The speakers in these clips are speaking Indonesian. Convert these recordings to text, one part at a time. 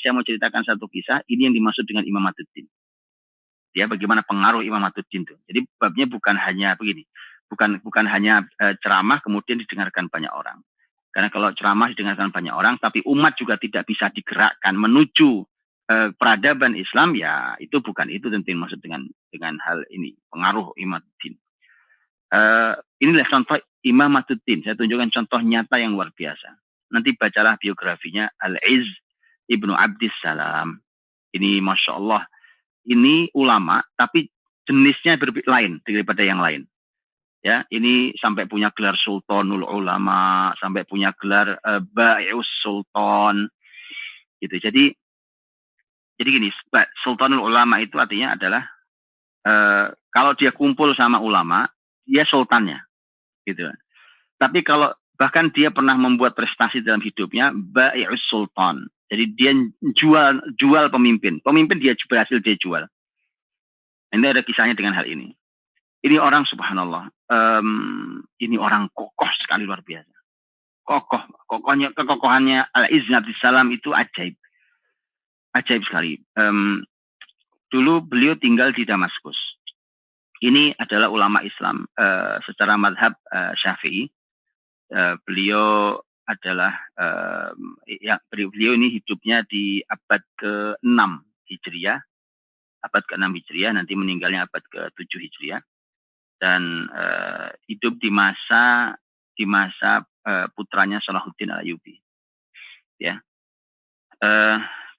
saya mau ceritakan satu kisah, ini yang dimaksud dengan Imam Matuddin. Ya, bagaimana pengaruh Imam Matuddin itu. Jadi babnya bukan hanya begini, bukan hanya ceramah kemudian didengarkan banyak orang. Karena kalau ceramah didengarkan banyak orang, tapi umat juga tidak bisa digerakkan menuju peradaban Islam, ya itu bukan itu tentu yang maksud dengan hal ini, pengaruh Imam Matuddin. Inilah contoh Imam Matuddin. Saya tunjukkan contoh nyata yang luar biasa. Nanti bacalah biografinya Al-Izz Ibnu Abdissalam. Ini Masya Allah. Ini ulama, tapi jenisnya lain daripada yang lain. Ya, ini sampai punya gelar Sultanul Ulama, sampai punya gelar Ba'ius Sultan. Gitu. Jadi gini, Sultanul Ulama itu artinya adalah kalau dia kumpul sama ulama, dia sultannya. Gitu. Tapi kalau bahkan dia pernah membuat prestasi dalam hidupnya, Ba'i'us Sultan. Jadi dia jual pemimpin. Pemimpin dia berhasil dia jual. Ini ada kisahnya dengan hal ini. Ini orang subhanallah. Ini orang kokoh sekali luar biasa. Kekokohannya Al-Izz bin Abdissalam itu ajaib. Ajaib sekali. Dulu beliau tinggal di Damaskus. Ini adalah ulama Islam secara madhab Syafi'i. Beliau adalah beliau ini hidupnya di abad ke-6 Hijriah, abad ke-6 Hijriah, nanti meninggalnya abad ke-7 Hijriah, dan hidup di masa putranya Salahuddin Al-Ayyubi. Ya,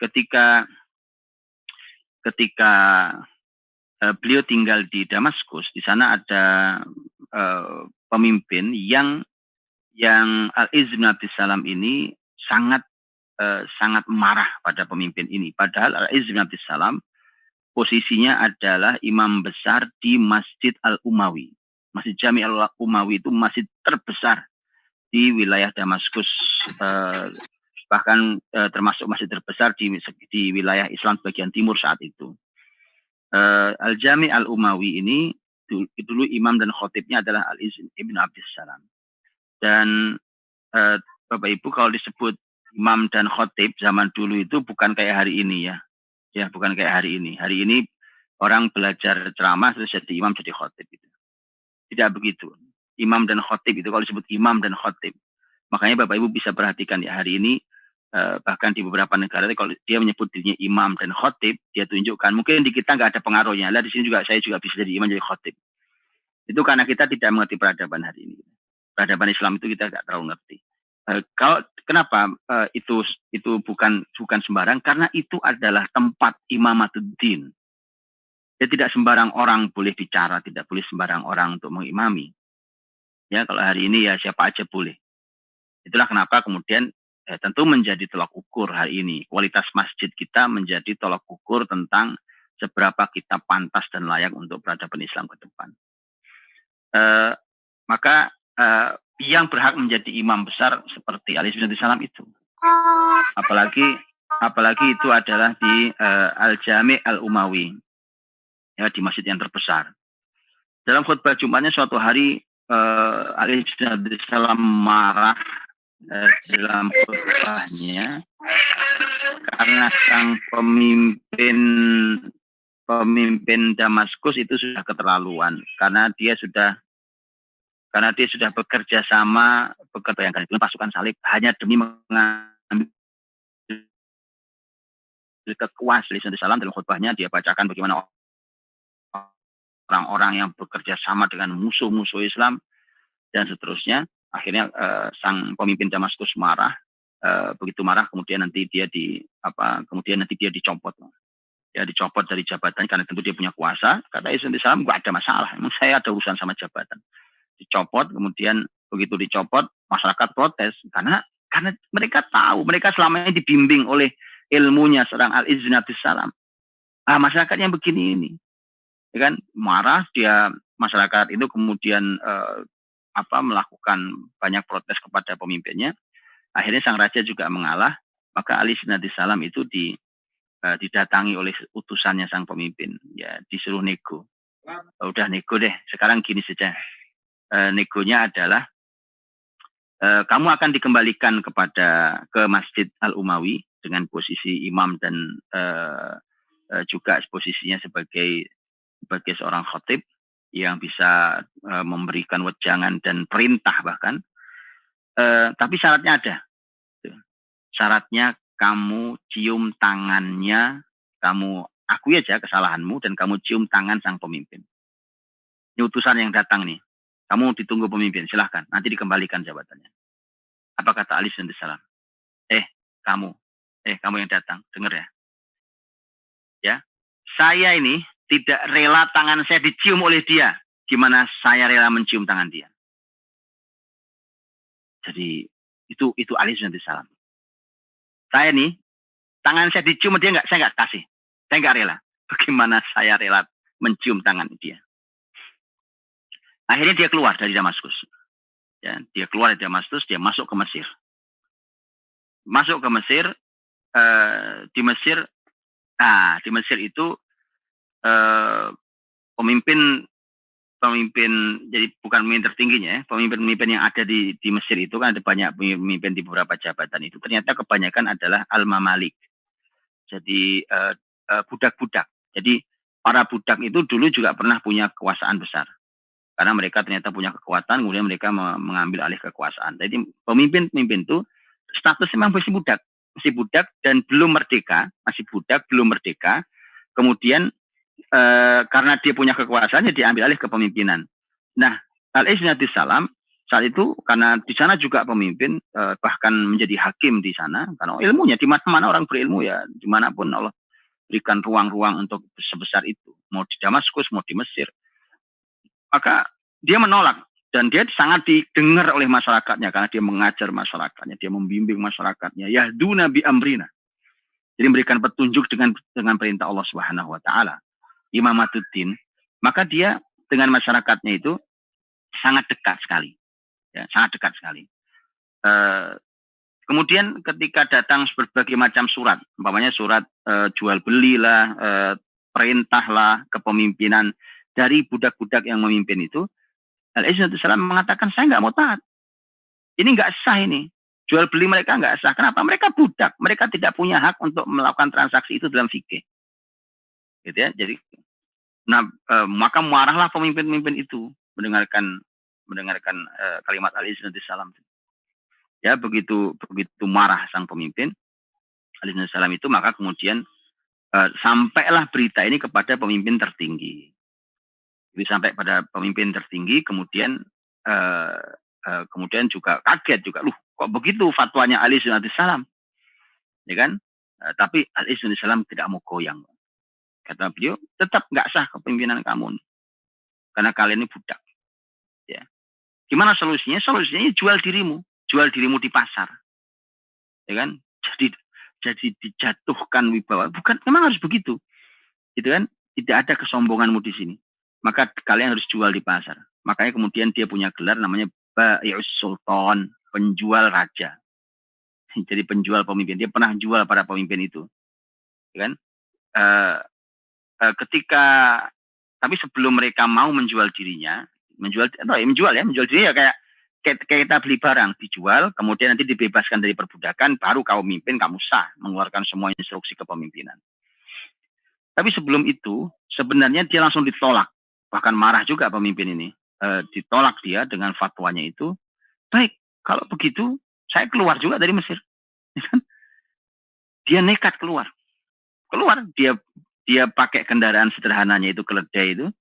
ketika beliau tinggal di Damaskus, di sana ada pemimpin yang Al-Izz bin Abdissalam ini sangat marah pada pemimpin ini. Padahal Al-Izz bin Abdissalam posisinya adalah imam besar di Masjid Al-Umawi. Masjid Jami Al-Umawi itu masjid terbesar di wilayah Damaskus, bahkan termasuk masjid terbesar di wilayah Islam bagian timur saat itu. Al-Jami Al-Umawi ini dulu imam dan khotibnya adalah Al-Izz ibn Abdissalam. Dan Bapak Ibu kalau disebut imam dan khotib zaman dulu itu bukan kayak hari ini ya. Ya, bukan kayak hari ini. Hari ini orang belajar ceramah terus jadi imam jadi khotib gitu. Tidak begitu. Imam dan khotib itu kalau disebut imam dan khotib. Makanya Bapak Ibu bisa perhatikan ya hari ini bahkan di beberapa negara kalau dia menyebut dirinya imam dan khotib, dia tunjukkan mungkin di kita nggak ada pengaruhnya. Lah di sini juga saya juga bisa jadi imam jadi khotib. Itu karena kita tidak mengerti peradaban hari ini. Peradaban Islam itu kita nggak terlalu ngerti. Kenapa itu bukan sembarang? Karena itu adalah tempat Imam Matuddin. Jadi tidak sembarang orang boleh bicara, tidak boleh sembarang orang untuk mengimami. Ya kalau hari ini ya siapa aja boleh. Itulah kenapa kemudian tentu menjadi tolak ukur hari ini. Kualitas masjid kita menjadi tolak ukur tentang seberapa kita pantas dan layak untuk peradaban Islam ke depan. Maka yang berhak menjadi imam besar seperti Ali bin Abdissalam itu. Apalagi itu adalah di Al-Jami Al-Umawi. Ya, di masjid yang terbesar. Dalam khutbah Jumatnya suatu hari Ali bin Abdissalam marah dalam khutbahnya karena sang pemimpin Damaskus itu sudah keterlaluan karena dia sudah bekerja sama bayangkan itu pasukan salib hanya demi mengambil kekuasaan Ali bin Abdissalam. Dalam khutbahnya dia bacakan bagaimana orang-orang yang bekerja sama dengan musuh-musuh Islam dan seterusnya. Akhirnya sang pemimpin Damaskus marah, begitu marah kemudian nanti dia dicopot. Ya dicopot dari jabatan karena tentu dia punya kuasa. Kata Ali bin Abdissalam nggak ada masalah, emang saya ada urusan sama jabatan. Dicopot, kemudian begitu dicopot masyarakat protes karena mereka tahu, mereka selama ini dibimbing oleh ilmunya seorang Al-Izz bin Abdissalam. Masyarakat yang begini ini, ya kan marah dia, masyarakat itu kemudian melakukan banyak protes kepada pemimpinnya. Akhirnya sang raja juga mengalah, maka Ali bin Abdissalam itu didatangi oleh utusannya sang pemimpin, ya disuruh nego. Udah nego deh, sekarang gini saja. Negonya adalah kamu akan dikembalikan ke Masjid Al-Umawi dengan posisi imam dan juga posisinya sebagai seorang khatib yang bisa memberikan wejangan dan perintah bahkan. Tapi syaratnya ada. Syaratnya kamu cium tangannya, kamu akui aja kesalahanmu dan kamu cium tangan sang pemimpin. Ini utusan yang datang nih. Kamu ditunggu pemimpin, silahkan. Nanti dikembalikan jabatannya. Apa kata Ali bin Abi Thalib? Kamu yang datang, dengar ya. Ya, saya ini tidak rela tangan saya dicium oleh dia. Gimana saya rela mencium tangan dia? Jadi itu Ali bin Abi Thalib. Saya nih, tangan saya dicium dia saya nggak kasih. Saya nggak rela. Bagaimana saya rela mencium tangan dia? Akhirnya dia keluar dari Damaskus. Ya, dia keluar dari Damaskus, dia masuk ke Mesir. Masuk ke Mesir, di Mesir itu pemimpin jadi bukan pemimpin tertingginya ya, pemimpin yang ada di Mesir itu kan ada banyak pemimpin di beberapa jabatan itu. Ternyata kebanyakan adalah al-mamalik. Jadi budak-budak. Jadi para budak itu dulu juga pernah punya kekuasaan besar. Karena mereka ternyata punya kekuatan, kemudian mereka mengambil alih kekuasaan. Jadi pemimpin itu statusnya memang masih budak dan belum merdeka, masih budak, belum merdeka. Kemudian karena dia punya kekuasaan, dia diambil alih kepemimpinan. Nah, Ali bin Abi Thalib saat itu karena di sana juga pemimpin, bahkan menjadi hakim di sana, karena ilmunya di mana-mana orang berilmu ya, dimanapun Allah berikan ruang-ruang untuk sebesar itu, mau di Damaskus, mau di Mesir. Maka dia menolak dan dia sangat didengar oleh masyarakatnya karena dia mengajar masyarakatnya, dia membimbing masyarakatnya. Yahduna bi amrina. Jadi memberikan petunjuk dengan perintah Allah Subhanahu wa taala. Imamatuddin, maka dia dengan masyarakatnya itu sangat dekat sekali. Ya, sangat dekat sekali. Kemudian ketika datang berbagai macam surat, umpamanya surat jual belilah, perintahlah, kepemimpinan dari budak-budak yang memimpin itu, Ali bin Abi Thalib mengatakan, saya nggak mau taat. Ini nggak sah ini. Jual beli mereka nggak sah. Kenapa? Mereka budak. Mereka tidak punya hak untuk melakukan transaksi itu dalam fikih. Gitu ya. Jadi, maka marahlah pemimpin-pemimpin itu mendengarkan kalimat Ali bin Abi Thalib. Ya, begitu marah sang pemimpin Ali bin Abi Thalib itu, maka kemudian sampailah berita ini kepada pemimpin tertinggi. Jadi sampai pada pemimpin tertinggi, kemudian juga kaget juga, kok begitu fatwanya Ali bin Abi Thalib, ya kan? Tapi Ali bin Abi Thalib tidak mau goyang. Kata beliau, tetap nggak sah kepemimpinan kamu, karena kalian ini budak. Ya. Gimana solusinya? Solusinya jual dirimu di pasar, ya kan? Jadi dijatuhkan wibawa. Bukan, memang harus begitu, gitu kan? Tidak ada kesombonganmu di sini. Maka kalian harus jual di pasar. Makanya kemudian dia punya gelar namanya Bai'us Sultan, penjual raja. Jadi penjual pemimpin. Dia pernah jual para pemimpin itu. Kan? Tapi sebelum mereka mau menjual dirinya, menjual dirinya kayak kita beli barang, dijual, kemudian nanti dibebaskan dari perbudakan, baru kau mimpin, kamu sah mengeluarkan semua instruksi kepemimpinan. Tapi sebelum itu, sebenarnya dia langsung ditolak. Bahkan marah juga pemimpin ini. Ditolak dia dengan fatwanya itu. Baik, kalau begitu, saya keluar juga dari Mesir. Dia nekat keluar. Dia pakai kendaraan sederhananya itu, keledai itu.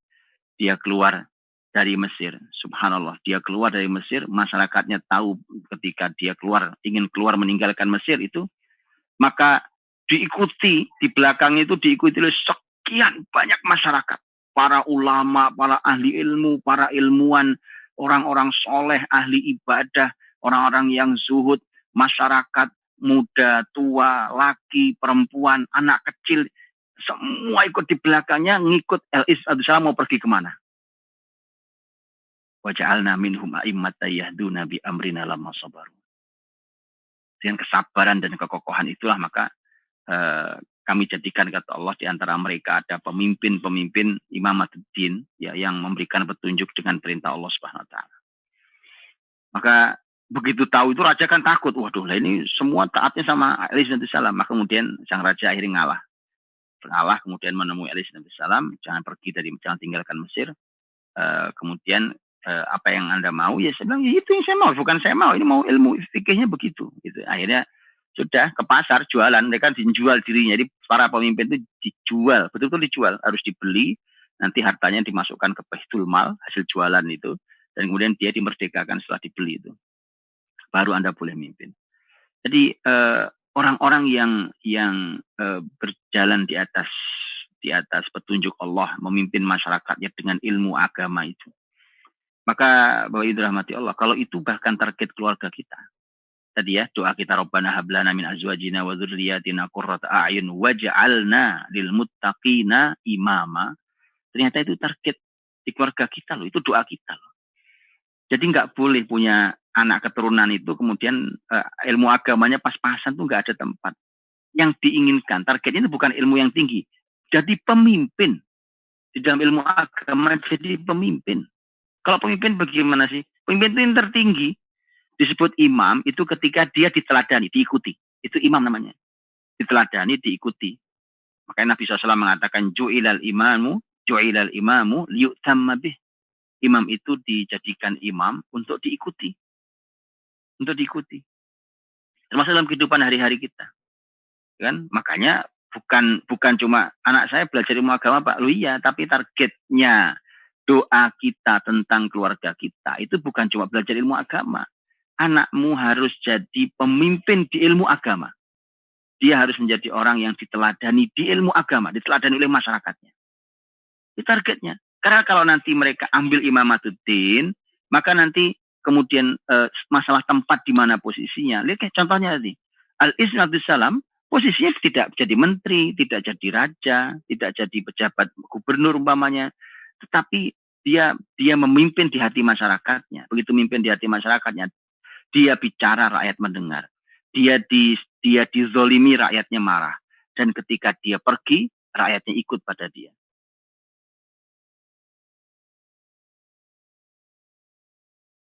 Dia keluar dari Mesir. Subhanallah, dia keluar dari Mesir. Masyarakatnya tahu ketika dia ingin keluar meninggalkan Mesir itu. Maka diikuti, di belakangnya itu diikuti oleh sekian banyak masyarakat. Para ulama, para ahli ilmu, para ilmuwan, orang-orang soleh, ahli ibadah, orang-orang yang zuhud, masyarakat, muda, tua, laki, perempuan, anak kecil, semua ikut di belakangnya, ngikut Ali bin Abi Thalib mau pergi kemana. Wa ja'alna minhum a'immatan yahduna bi amrina lamma sabaru. Dengan kesabaran dan kekokohan itulah maka kami jadikan, kata Allah, di antara mereka ada pemimpin-pemimpin imamatuddin, ya, yang memberikan petunjuk dengan perintah Allah Subhanahu wa taala. Maka Begitu tahu itu raja kan takut. Waduh, lah ini semua taatnya sama Ali bin Abi Thalib. Maka kemudian sang raja akhirnya ngalah. Ngalah kemudian menemui Ali bin Abi Thalib, jangan tinggalkan Mesir. Kemudian apa yang Anda mau? Ya saya bilang, ya itu yang saya mau, bukan saya mau. Ini mau ilmu fikihnya begitu. Gitu. Akhirnya sudah ke pasar jualan, mereka dijual dirinya. Jadi para pemimpin itu dijual, betul-betul dijual, harus dibeli. Nanti hartanya dimasukkan ke Baitul Mal, hasil jualan itu. Dan kemudian dia dimerdekakan setelah dibeli itu. Baru Anda boleh mimpin. Jadi orang-orang yang berjalan di atas petunjuk Allah, memimpin masyarakatnya dengan ilmu agama itu. Maka Bapak Ibu rahmati Allah, kalau itu bahkan target keluarga kita. Tadi ya, doa kita Rabbana hablana min azwajina wa dzurriyyatina qurrata a'yun waj'alna lil muttaqina imama. Ternyata itu target di keluarga kita loh, itu doa kita loh. Jadi nggak boleh punya anak keturunan itu kemudian ilmu agamanya pas-pasan tuh nggak ada tempat. Yang diinginkan, targetnya itu bukan ilmu yang tinggi. Jadi pemimpin. Di dalam ilmu agama jadi pemimpin. Kalau pemimpin bagaimana sih? Pemimpin itu yang tertinggi. Disebut imam itu ketika dia diteladani, diikuti. Itu imam namanya. Diteladani, diikuti. Makanya Nabi SAW mengatakan, Ju'ilal imamu liyu'tamma bih. Imam itu dijadikan imam untuk diikuti. Untuk diikuti. Termasuk dalam kehidupan hari-hari kita. Kan? Makanya bukan cuma anak saya belajar ilmu agama Pak. Loh iya, tapi targetnya doa kita tentang keluarga kita itu bukan cuma belajar ilmu agama. Anakmu harus jadi pemimpin di ilmu agama. Dia harus menjadi orang yang diteladani di ilmu agama, diteladani oleh masyarakatnya. Itu targetnya. Karena kalau nanti mereka ambil imamatuddin, maka nanti kemudian masalah tempat di mana posisinya. Lihat contohnya tadi. Al-Iz bin Abdus Salam, posisinya tidak jadi menteri, tidak jadi raja, tidak jadi pejabat gubernur umpamanya. Tetapi dia memimpin di hati masyarakatnya. Begitu memimpin di hati masyarakatnya, dia bicara rakyat mendengar. Dia dizolimi rakyatnya marah. Dan ketika dia pergi, rakyatnya ikut pada dia.